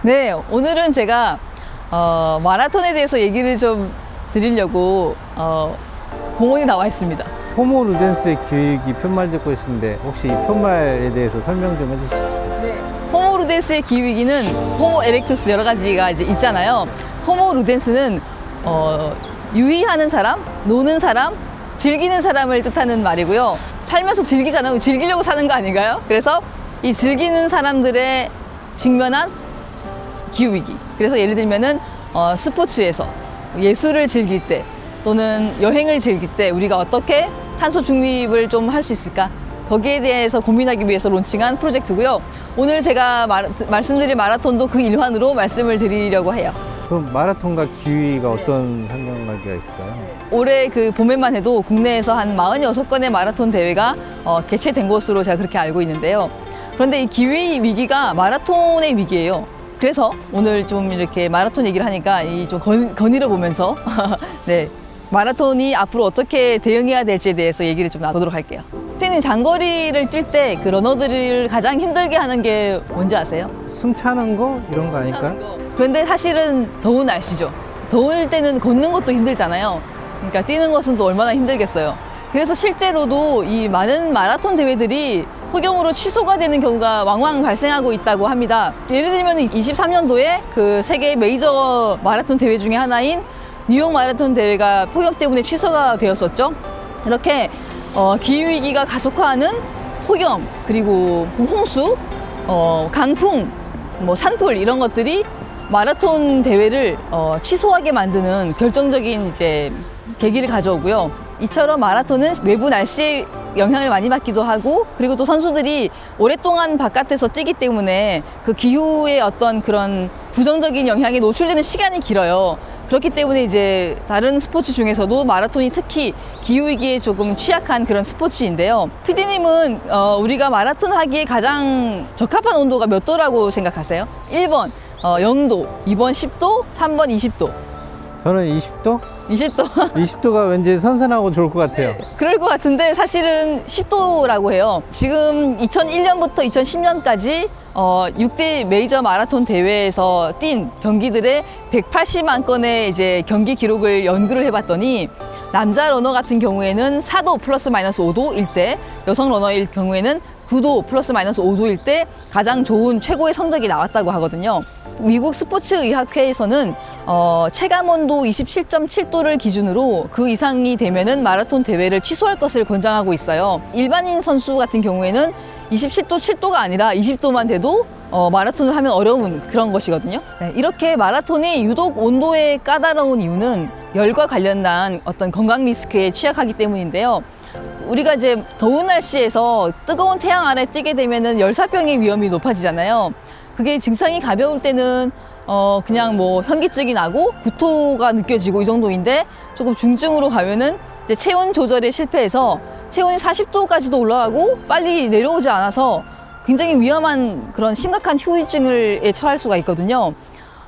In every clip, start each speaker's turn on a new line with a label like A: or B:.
A: 네, 오늘은 제가 마라톤에 대해서 얘기를 좀 드리려고 공원에 나와 있습니다.
B: 호모 루덴스의 기획이 편말될 것인데 혹시 이 편말에 대해서 설명 좀 해주실 수 있을까요?
A: 네. 호모 루덴스의 기위기는 호모 에렉투스 여러 가지가 이제 있잖아요. 호모 루덴스는 유의하는 사람, 노는 사람, 즐기는 사람을 뜻하는 말이고요. 살면서 즐기잖아요. 즐기려고 사는 거 아닌가요? 그래서 이 즐기는 사람들의 직면한 기후위기. 그래서 예를 들면은 스포츠에서 예술을 즐길 때 또는 여행을 즐길 때 우리가 어떻게 탄소 중립을 좀 할 수 있을까? 거기에 대해서 고민하기 위해서 론칭한 프로젝트고요. 오늘 제가 말씀드릴 마라톤도 그 일환으로 말씀을 드리려고 해요.
B: 그럼 마라톤과 기위가 어떤 상관관계가 있을까요?
A: 올해 그 봄에만 해도 국내에서 한 46건의 마라톤 대회가 개최된 것으로 제가 그렇게 알고 있는데요. 그런데 이 기후 위기가 마라톤의 위기예요. 그래서 오늘 좀 이렇게 마라톤 얘기를 하니까 이 좀 거닐어 보면서 네, 마라톤이 앞으로 어떻게 대응해야 될지에 대해서 얘기를 좀 나누도록 할게요. 피디님, 장거리를 뛸 때 그 러너들을 가장 힘들게 하는 게 뭔지 아세요?
B: 숨 차는 거 이런 거 아닐까?
A: 그런데 사실은 더운 날씨죠. 더울 때는 걷는 것도 힘들잖아요. 그러니까 뛰는 것은 또 얼마나 힘들겠어요. 그래서 실제로도 이 많은 마라톤 대회들이 폭염으로 취소가 되는 경우가 왕왕 발생하고 있다고 합니다. 예를 들면 23년도에 그 세계 메이저 마라톤 대회 중에 하나인 뉴욕 마라톤 대회가 폭염 때문에 취소가 되었었죠. 이렇게 기후위기가 가속화하는 폭염, 그리고 홍수, 강풍, 뭐 산불 이런 것들이 마라톤 대회를 취소하게 만드는 결정적인 이제 계기를 가져오고요. 이처럼 마라톤은 외부 날씨에 영향을 많이 받기도 하고, 그리고 또 선수들이 오랫동안 바깥에서 뛰기 때문에 그 기후의 어떤 그런 부정적인 영향에 노출되는 시간이 길어요. 그렇기 때문에 이제 다른 스포츠 중에서도 마라톤이 특히 기후위기에 조금 취약한 그런 스포츠인데요. 피디님은 우리가 마라톤 하기에 가장 적합한 온도가 몇 도라고 생각하세요? 1번 0도, 2번 10도, 3번 20도.
B: 저는 20도?
A: 20도.
B: 20도가 왠지 선선하고 좋을 것 같아요.
A: 그럴 것 같은데 사실은 10도라고 해요. 지금 2001년부터 2010년까지 6대 메이저 마라톤 대회에서 뛴 경기들의 180만 건의 이제 경기 기록을 연구를 해봤더니 남자 러너 같은 경우에는 4도 플러스 마이너스 5도일 때, 여성 러너일 경우에는 9도 플러스 마이너스 5도일 때 가장 좋은 최고의 성적이 나왔다고 하거든요. 미국 스포츠의학회에서는 체감온도 27.7도를 기준으로 그 이상이 되면은 마라톤 대회를 취소할 것을 권장하고 있어요. 일반인 선수 같은 경우에는 27도, 7도가 아니라 20도만 돼도 마라톤을 하면 어려운 그런 것이거든요. 네, 이렇게 마라톤이 유독 온도에 까다로운 이유는 열과 관련된 어떤 건강 리스크에 취약하기 때문인데요. 우리가 이제 더운 날씨에서 뜨거운 태양 아래 뛰게 되면은 열사병의 위험이 높아지잖아요. 그게 증상이 가벼울 때는 그냥 뭐 현기증이 나고 구토가 느껴지고 이 정도인데, 조금 중증으로 가면은 이제 체온 조절에 실패해서 체온이 40도까지도 올라가고 빨리 내려오지 않아서 굉장히 위험한 그런 심각한 후유증에 처할 수가 있거든요.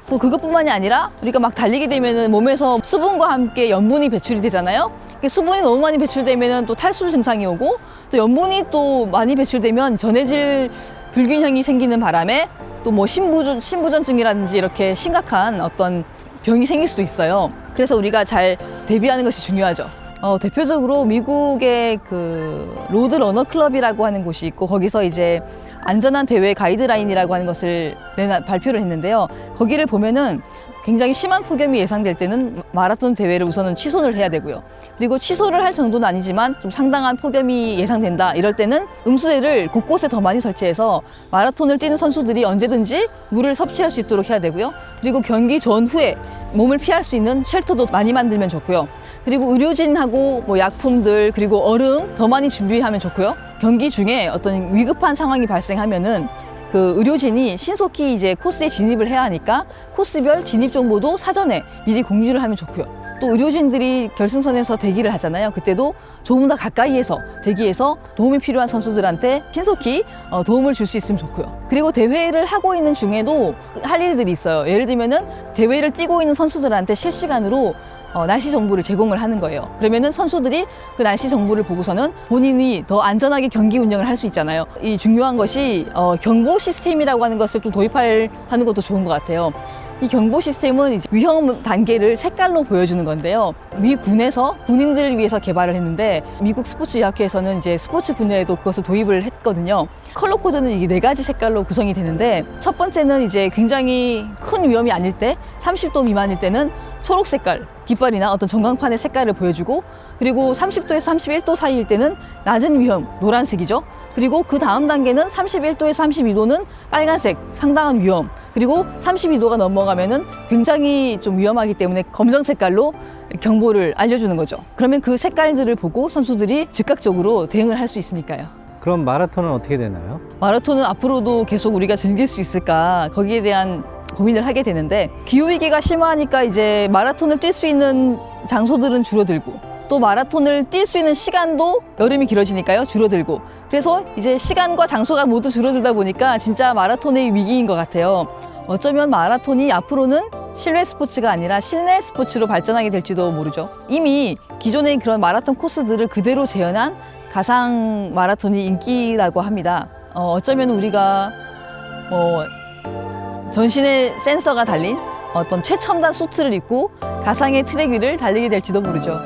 A: 또 그것뿐만이 아니라 우리가 막 달리게 되면은 몸에서 수분과 함께 염분이 배출이 되잖아요. 수분이 너무 많이 배출되면은 또 탈수 증상이 오고, 또 염분이 또 많이 배출되면 전해질 불균형이 생기는 바람에 또 뭐 신부전증이라든지 이렇게 심각한 어떤 병이 생길 수도 있어요. 그래서 우리가 잘 대비하는 것이 중요하죠. 대표적으로 미국의 그 로드 러너 클럽이라고 하는 곳이 있고, 거기서 이제 안전한 대회 가이드라인이라고 하는 것을 발표를 했는데요. 거기를 보면은 굉장히 심한 폭염이 예상될 때는 마라톤 대회를 우선은 취소를 해야 되고요. 그리고 취소를 할 정도는 아니지만 좀 상당한 폭염이 예상된다, 이럴 때는 음수대를 곳곳에 더 많이 설치해서 마라톤을 뛰는 선수들이 언제든지 물을 섭취할 수 있도록 해야 되고요. 그리고 경기 전후에 몸을 피할 수 있는 쉘터도 많이 만들면 좋고요. 그리고 의료진하고 뭐 약품들, 그리고 얼음 더 많이 준비하면 좋고요. 경기 중에 어떤 위급한 상황이 발생하면은 그 의료진이 신속히 이제 코스에 진입을 해야 하니까 코스별 진입 정보도 사전에 미리 공유를 하면 좋고요. 또 의료진들이 결승선에서 대기를 하잖아요. 그때도 조금 더 가까이에서 대기해서 도움이 필요한 선수들한테 신속히 도움을 줄 수 있으면 좋고요. 그리고 대회를 하고 있는 중에도 할 일들이 있어요. 예를 들면은 대회를 뛰고 있는 선수들한테 실시간으로 날씨 정보를 제공을 하는 거예요. 그러면은 선수들이 그 날씨 정보를 보고서는 본인이 더 안전하게 경기 운영을 할 수 있잖아요. 이 중요한 것이 경보 시스템이라고 하는 것을 또 하는 것도 좋은 것 같아요. 이 경보 시스템은 이제 위험 단계를 색깔로 보여주는 건데요. 미 군에서 군인들을 위해서 개발을 했는데 미국 스포츠의학회에서는 이제 스포츠 분야에도 그것을 도입을 했거든요. 컬러 코드는 이게 4가지 색깔로 구성이 되는데 첫 번째는 이제 굉장히 큰 위험이 아닐 때 30도 미만일 때는 초록 색깔, 깃발이나 어떤 전광판의 색깔을 보여주고 그리고 30도에서 31도 사이일 때는 낮은 위험, 노란색이죠. 그리고 그 다음 단계는 31도에서 32도는 빨간색, 상당한 위험. 그리고 32도가 넘어가면은 굉장히 좀 위험하기 때문에 검정 색깔로 경보를 알려주는 거죠. 그러면 그 색깔들을 보고 선수들이 즉각적으로 대응을 할 수 있으니까요.
B: 그럼 마라톤은 어떻게 되나요?
A: 마라톤은 앞으로도 계속 우리가 즐길 수 있을까 거기에 대한 고민을 하게 되는데 기후위기가 심화하니까 이제 마라톤을 뛸 수 있는 장소들은 줄어들고 또 마라톤을 뛸 수 있는 시간도 여름이 길어지니까요 줄어들고 그래서 이제 시간과 장소가 모두 줄어들다 보니까 진짜 마라톤의 위기인 것 같아요. 어쩌면 마라톤이 앞으로는 실외 스포츠가 아니라 실내 스포츠로 발전하게 될지도 모르죠. 이미 기존의 그런 마라톤 코스들을 그대로 재현한 가상 마라톤이 인기라고 합니다. 어쩌면 우리가 전신에 센서가 달린 어떤 최첨단 수트를 입고 가상의 트랙 위를 달리게 될지도 모르죠.